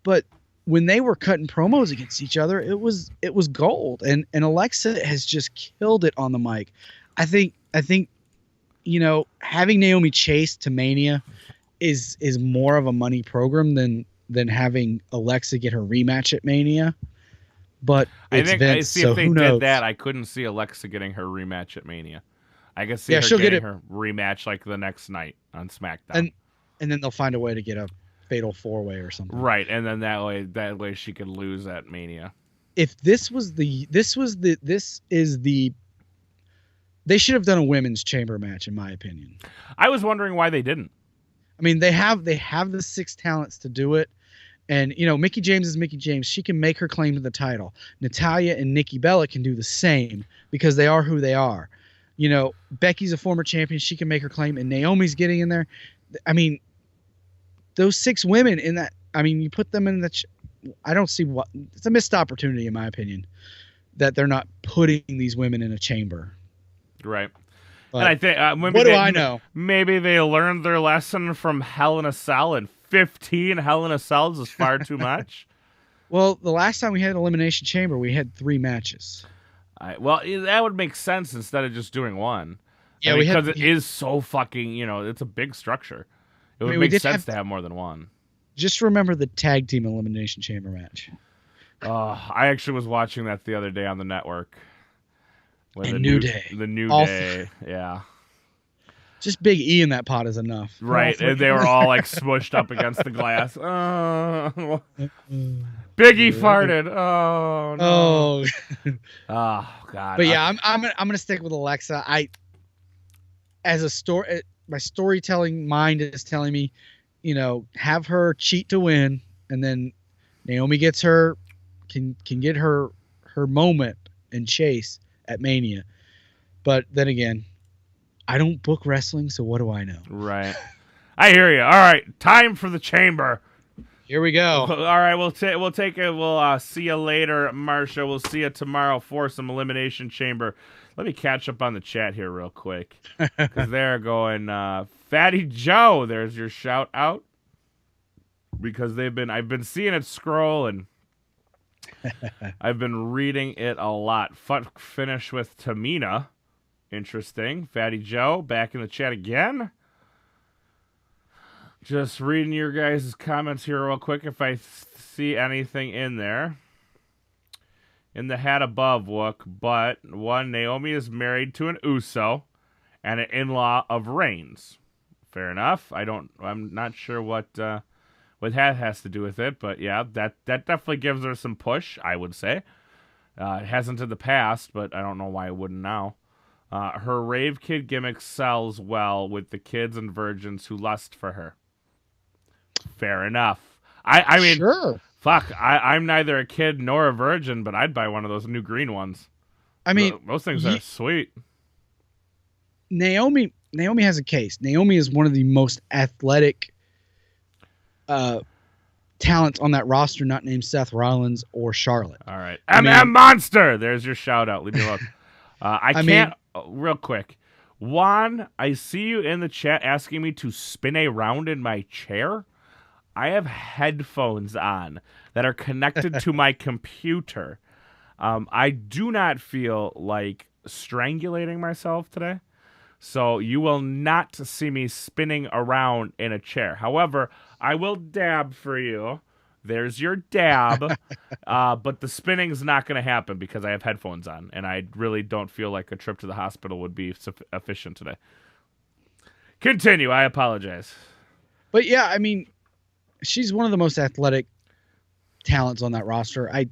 but when they were cutting promos against each other, it was gold. And Alexa has just killed it on the mic. I think having Naomi chase to Mania is more of a money program than having Alexa get her rematch at Mania. But it's Vince, so if they who did knows? that, I couldn't see Alexa getting her rematch at Mania. I could see her she'll getting get her rematch like the next night on SmackDown. And then they'll find a way to get a fatal 4-way or something. Right, and then that way she could lose at Mania. If they should have done a women's chamber match, in my opinion. I was wondering why they didn't. I mean, they have the 6 talents to do it. And, Mickie James is Mickie James. She can make her claim to the title. Natalya and Nikki Bella can do the same because they are who they are. Becky's a former champion. She can make her claim, and Naomi's getting in there. I mean, those 6 women in that, you put them in I don't see it's a missed opportunity, in my opinion, that they're not putting these women in a chamber. Right. But and I think what do I know? Maybe they learned their lesson from Hell in a Cell, and 15 Hell in a Cells is far too much. Well, the last time we had Elimination Chamber, we had 3 matches. That would make sense instead of just doing one. Yeah, because it is so fucking, it's a big structure. It would make sense to have more than one. Just remember the tag team Elimination Chamber match. I actually was watching that the other day on the network. The New Day. The New Day, yeah. Just Big E in that pot is enough. Right, and they were all like smushed up against the glass. Big E farted. Oh no. Oh God. But yeah, I'm gonna stick with Alexa. My storytelling mind is telling me, have her cheat to win, and then Naomi gets can get her moment and chase at Mania. But then again, I don't book wrestling, so what do I know? Right. I hear you. All right, time for the chamber. Here we go. All right, we'll take it. We'll see you later, Marsha. We'll see you tomorrow for some Elimination Chamber. Let me catch up on the chat here real quick, because they're going, Fatty Joe, there's your shout out, because I've been seeing it scroll, and I've been reading it a lot. Finish with Tamina. Interesting. Fatty Joe, back in the chat again. Just reading your guys' comments here real quick if I see anything in there. In the hat above, Wook, but one, Naomi is married to an Uso and an in-law of Reigns. Fair enough. I'm not sure what that has to do with it, but yeah, that definitely gives her some push, I would say. It hasn't in the past, but I don't know why it wouldn't now. Her rave kid gimmick sells well with the kids and virgins who lust for her. Fair enough. I mean, sure. Fuck, I'm neither a kid nor a virgin, but I'd buy one of those new green ones. I mean, those things are sweet. Naomi has a case. Naomi is one of the most athletic talents on that roster, not named Seth Rollins or Charlotte. All right. Monster! There's your shout out. Leave me alone. Real quick. Juan, I see you in the chat asking me to spin a round in my chair. I have headphones on that are connected to my computer. I do not feel like strangulating myself today. So you will not see me spinning around in a chair. However, I will dab for you. There's your dab. But the spinning's not going to happen because I have headphones on, and I really don't feel like a trip to the hospital would be efficient today. Continue. I apologize. But yeah, I mean, she's one of the most athletic talents on that roster. I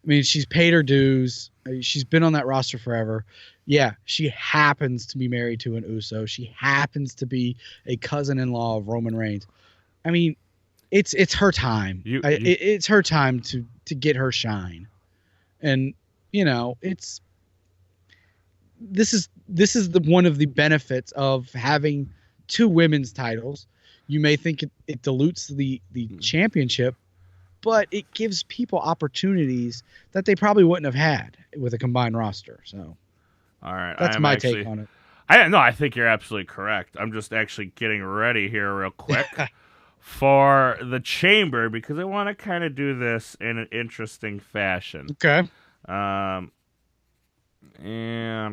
mean, she's paid her dues. She's been on that roster forever. Yeah, she happens to be married to an Uso. She happens to be a cousin-in-law of Roman Reigns. I mean, it's her time. It's her time to get her shine. And this is one of the benefits of having two women's titles. You may think it dilutes the championship, but it gives people opportunities that they probably wouldn't have had with a combined roster. So, all right, that's my take on it. I think you're absolutely correct. I'm just actually getting ready here real quick for the chamber because I want to kind of do this in an interesting fashion. Okay. And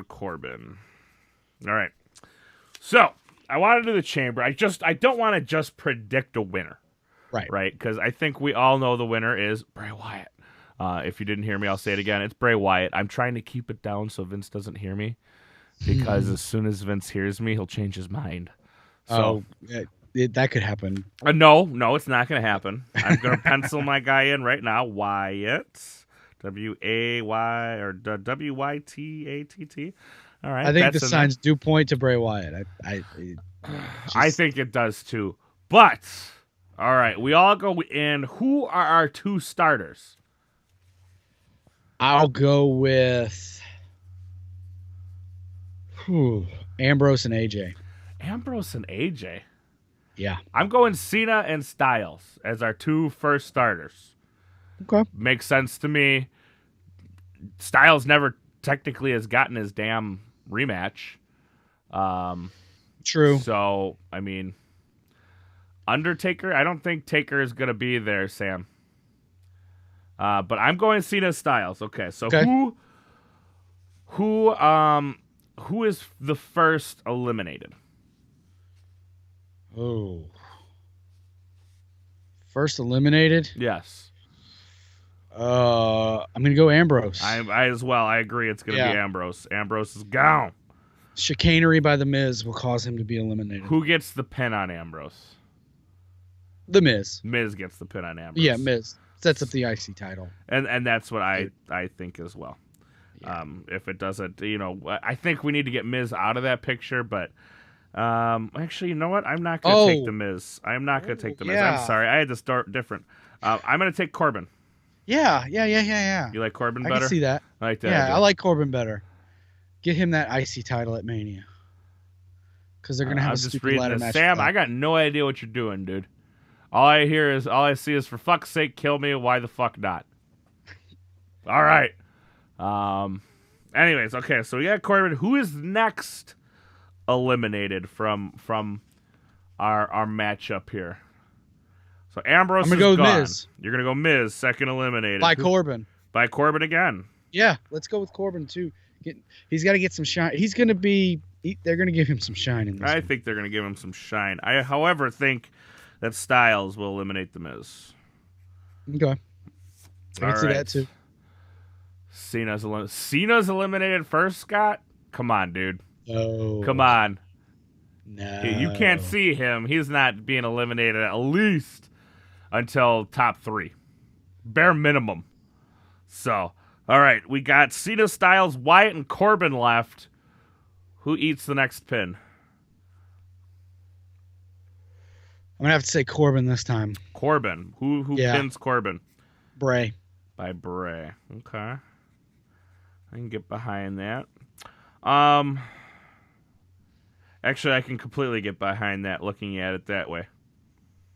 Corbin. All right. So I want to do the chamber. I don't want to just predict a winner. Right. Because I think we all know the winner is Bray Wyatt. If you didn't hear me, I'll say it again. It's Bray Wyatt. I'm trying to keep it down so Vince doesn't hear me. Because as soon as Vince hears me, he'll change his mind. So, that could happen. No, it's not going to happen. I'm going to pencil my guy in right now. Wyatt. W-A-Y or W-Y-T-A-T-T. All right. I think the signs do point to Bray Wyatt. I think it does too. But, all right, we all go in. Who are our two starters? I'll go with Ambrose and AJ. Ambrose and AJ? Yeah. I'm going Cena and Styles as our two first starters. Okay. Makes sense to me. Styles never technically has gotten his damn rematch. True. So, I mean, Undertaker, I don't think Taker is going to be there, Sam. But I'm going Cena Styles. Okay, so who is the first eliminated? Oh. First eliminated? Yes. I'm gonna go Ambrose. I as well. I agree. It's gonna be Ambrose. Ambrose is gone. Chicanery by the Miz will cause him to be eliminated. Who gets the pin on Ambrose? The Miz. Miz gets the pin on Ambrose. Yeah, Miz sets up the IC title. And that's what I think as well. Yeah. If it doesn't, I think we need to get Miz out of that picture. But actually, you know what? I'm not gonna take the Miz. I'm not gonna take the Miz. I'm sorry. I had to start different. I'm gonna take Corbin. Yeah. You like Corbin better? I can see that. I like that. Yeah, I like Corbin better. Get him that IC title at Mania. Because they're going to have a stupid ladder match. Sam, I got no idea what you're doing, dude. All I see is, for fuck's sake, kill me. Why the fuck not? All right. Anyways, okay, so we got Corbin. Who is next eliminated from our matchup here? So Ambrose is gone. Miz. You're gonna go Miz, second eliminated. By Corbin. By Corbin again. Yeah, let's go with Corbin too. He's got to get some shine. He's gonna be. They're gonna give him some shine in this. I think they're gonna give him some shine. I, however, think that Styles will eliminate the Miz. Okay. I can see that too. Cena's eliminated first, Scott? Come on, dude. No. Come on. No. You can't see him. He's not being eliminated at least until top 3. Bare minimum. So, all right. We got Cena, Styles, Wyatt, and Corbin left. Who eats the next pin? I'm going to have to say Corbin this time. Corbin. Who pins Corbin? Bray. By Bray. Okay. I can get behind that. Actually, I can completely get behind that looking at it that way.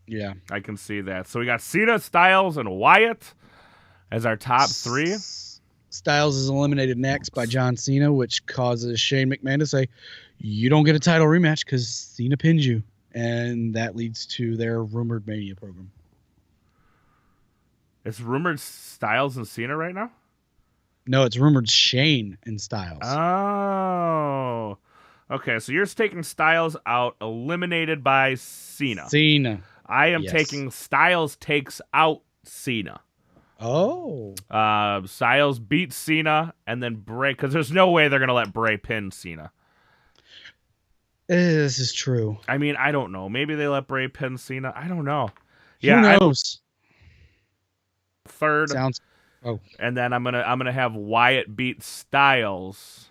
Yeah. I can see that. So we got Cena, Styles, and Wyatt as our top 3. Styles is eliminated next by John Cena, which causes Shane McMahon to say, you don't get a title rematch because Cena pinned you. And that leads to their rumored Mania program. It's rumored Styles and Cena right now? No, it's rumored Shane and Styles. Oh. Okay, so you're taking Styles out, eliminated by Cena. Cena. I am Yes. taking Styles takes out Cena. Oh. Styles beats Cena and then Bray, because there's no way they're going to let Bray pin Cena. This is true. I mean, I don't know. Maybe they let Bray pin Cena. I don't know. Who knows? Third. Sounds. Oh. And then I'm gonna have Wyatt beat Styles.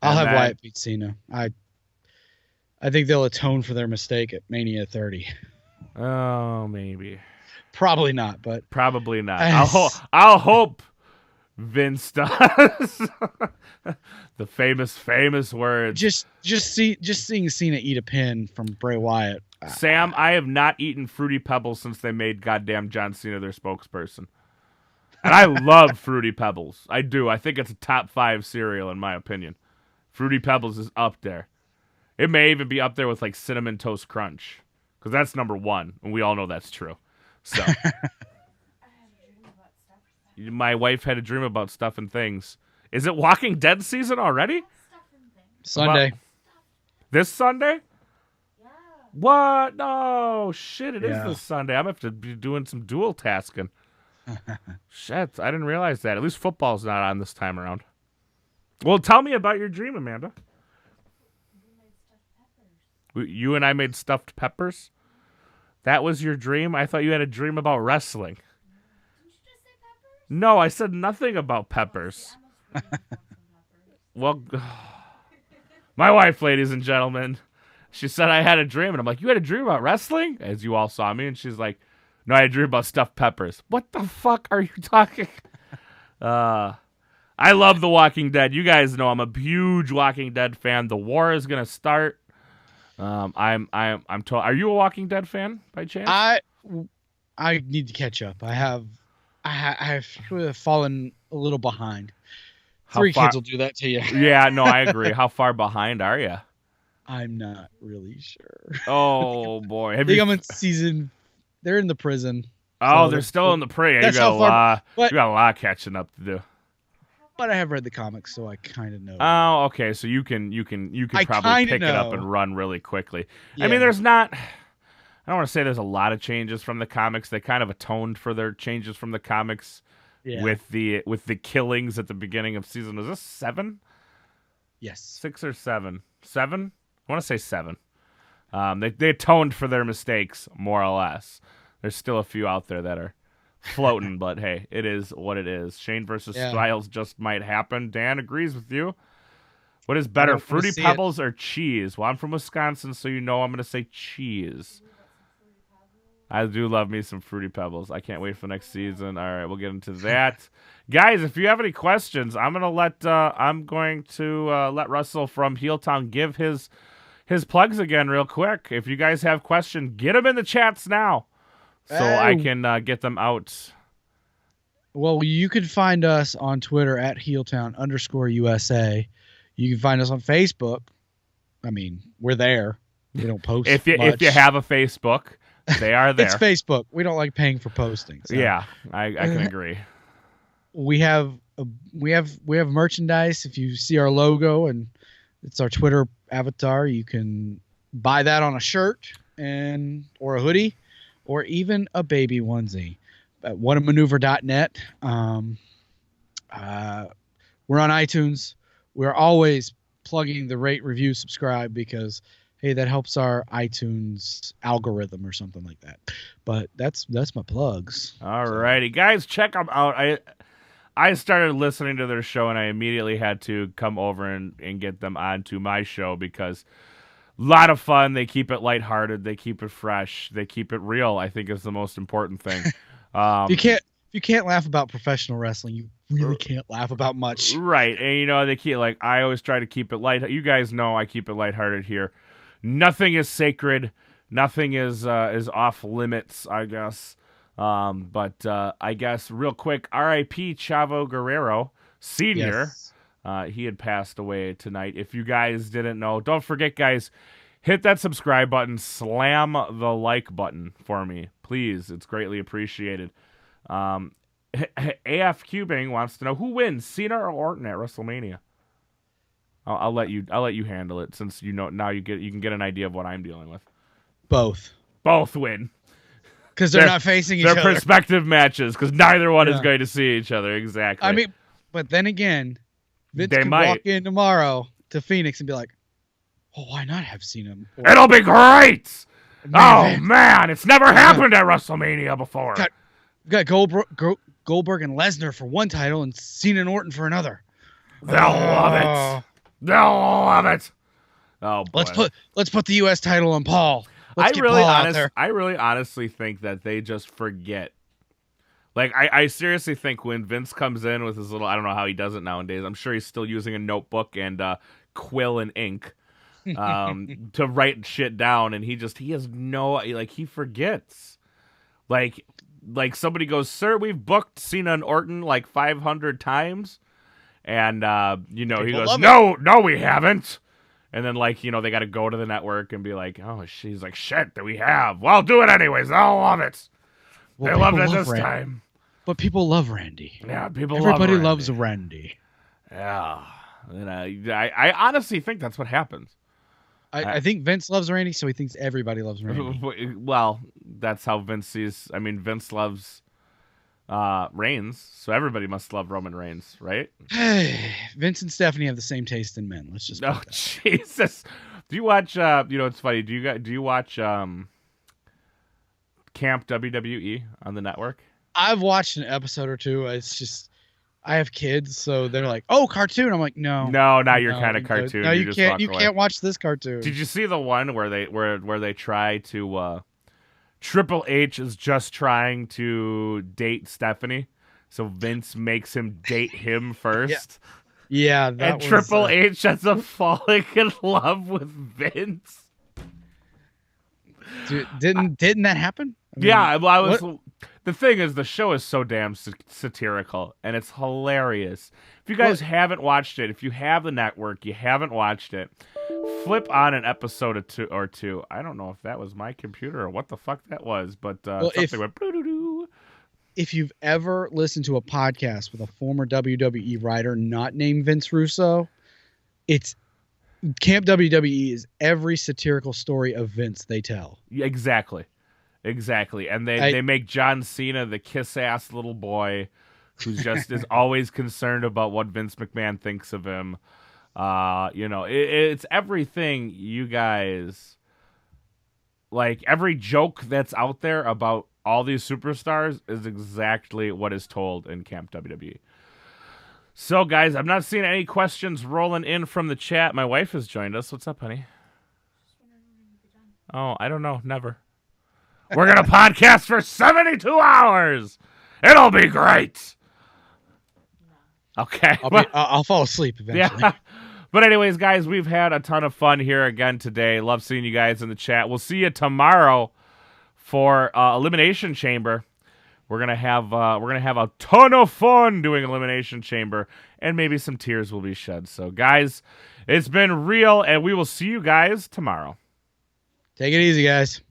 I'll have Wyatt beat Cena. I think they'll atone for their mistake at Mania 30. Oh, maybe. Probably not, but probably not. I'll hope Vince does. The famous words. Just seeing Cena eat a pin from Bray Wyatt. Sam, I have not eaten Fruity Pebbles since they made goddamn John Cena their spokesperson. And I love Fruity Pebbles. I do. I think it's a top 5 cereal in my opinion. Fruity Pebbles is up there. It may even be up there with like Cinnamon Toast Crunch, because that's number 1, and we all know that's true. So, my wife had a dream about stuff and things. Is it Walking Dead season already? Sunday. This Sunday? Yeah. What? No, shit, it is this Sunday. I'm going to have to be doing some dual tasking. Shit, I didn't realize that. At least football's not on this time around. Well, tell me about your dream, Amanda. You and I made stuffed peppers? That was your dream? I thought you had a dream about wrestling. Did you just say peppers? No, I said nothing about peppers. Well, my wife, ladies and gentlemen, she said I had a dream, and I'm like, you had a dream about wrestling? As you all saw me, and she's like, no, I had a dream about stuffed peppers. What the fuck are you talking? I love The Walking Dead. You guys know I'm a huge Walking Dead fan. The war is gonna start. I'm told. Are you a Walking Dead fan by chance? I need to catch up. I've fallen a little behind. 3 kids will do that to you. Yeah, no, I agree. How far behind are you? I'm not really sure. Oh boy, I think I'm in season. They're in the prison. Oh, so they're still in the prison. You got a lot catching up to do. But I have read the comics, so I kind of know. Oh, okay. So you can probably pick it up and run really quickly. Yeah. I mean, there's not. I don't want to say there's a lot of changes from the comics. They kind of atoned for their changes from the comics with the killings at the beginning of season. Was this 7? Yes, 6 or 7. 7. I want to say 7. They atoned for their mistakes more or less. There's still a few out there that are floating, but hey, it is what it is. Shane versus Styles just might happen. Dan agrees with you. What is better, Fruity Pebbles or cheese? Well, I'm from Wisconsin, so you know I'm going to say cheese. I do love me some Fruity Pebbles. I can't wait for next season. All right, we'll get into that. Guys, if you have any questions, I'm going to let Russell from Heeltown give his plugs again real quick. If you guys have questions, get them in the chats now, so I can get them out. Well, you can find us on Twitter at @Heeltown_USA. You can find us on Facebook. I mean, we're there. We don't post if you have a Facebook, they are there. It's Facebook. We don't like paying for posting. So. Yeah, I can agree. We have merchandise. If you see our logo and it's our Twitter avatar, you can buy that on a shirt or a hoodie or even a baby onesie at whatamaneuver.net. We're on iTunes. We're always plugging the rate, review, subscribe because, hey, that helps our iTunes algorithm or something like that. But that's my plugs. All righty, guys, check them out. I started listening to their show, and I immediately had to come over and get them onto my show because a lot of fun. They keep it lighthearted. They keep it fresh. They keep it real, I think is the most important thing. If you can't laugh about professional wrestling, you really can't laugh about much. Right. And, they keep, I always try to keep it light. You guys know I keep it lighthearted here. Nothing is sacred. Nothing is off limits, I guess. But I guess real quick, R.I.P. Chavo Guerrero Sr. Yes. He had passed away tonight. If you guys didn't know, don't forget, guys, hit that subscribe button, slam the like button for me, please. It's greatly appreciated. AF Cubing wants to know who wins, Cena or Orton at WrestleMania. I'll let you handle it since you know now you can get an idea of what I'm dealing with. Both. Both win Because they're not facing each they're other. perspective matches because neither one is going to see each other exactly. I mean, but then again, Vince They could might. walk in tomorrow to Phoenix and be like, "Oh, why not have Cena?" It'll be great. Man, Man, it's never happened at WrestleMania before. We got Goldberg and Lesnar for one title and Cena and Orton for another. They'll love it. They'll love it. Oh boy. Let's put the U.S. title on Paul. Let's get really Paul out there. I really honestly think that they just forget. Like I seriously think when Vince comes in with his little, I don't know how he does it nowadays. I'm sure he's still using a notebook and quill and ink to write shit down, and he has no, like, he forgets. Like somebody goes, "Sir, we've booked Cena and Orton like 500 times," and he goes, "No, we haven't." And then, like, they got to go to the network and be like, "Oh, she's like, shit, that we have. Well, do it anyways. They'll love it. They loved it this time." But people love Randy. Yeah, Everybody loves Randy. Yeah. And I honestly think that's what happens. I think Vince loves Randy, so he thinks everybody loves Randy. Well, that's how Vince sees. I mean, Vince loves Reigns, so everybody must love Roman Reigns, right? Vince and Stephanie have the same taste in men. Let's just. Oh, Jesus! Do you watch? It's funny. Do you watch Camp WWE on the network? I've watched an episode or two. It's just I have kids, so they're like, "Oh, cartoon." I'm like, "No, not your kind of cartoon." No, you just can't. walk You away. can't watch this cartoon. Did you see the one where they try to? Triple H is just trying to date Stephanie, so Vince makes him date him first. Yeah, and Triple H ends up falling in love with Vince. Dude, didn't that happen? I mean, Yeah, well, the thing is, the show is so damn satirical, and it's hilarious. If you guys haven't watched it, if you have the network, you haven't watched it, flip on an episode or two. I don't know if that was my computer or what the fuck that was, but something went doo-doo-doo. If you've ever listened to a podcast with a former WWE writer not named Vince Russo, it's Camp WWE is every satirical story of Vince they tell. Yeah, exactly. And they make John Cena the kiss-ass little boy who's just is always concerned about what Vince McMahon thinks of him. It's everything you guys like. Every joke that's out there about all these superstars is exactly what is told in Camp WWE. So, guys, I'm not seeing any questions rolling in from the chat. My wife has joined us. What's up, honey? Oh, I don't know. Never. We're going to podcast for 72 hours. It'll be great. Okay. I'll fall asleep eventually. Yeah. But anyways, guys, we've had a ton of fun here again today. Love seeing you guys in the chat. We'll see you tomorrow for Elimination Chamber. We're gonna have a ton of fun doing Elimination Chamber, and maybe some tears will be shed. So, guys, it's been real, and we will see you guys tomorrow. Take it easy, guys.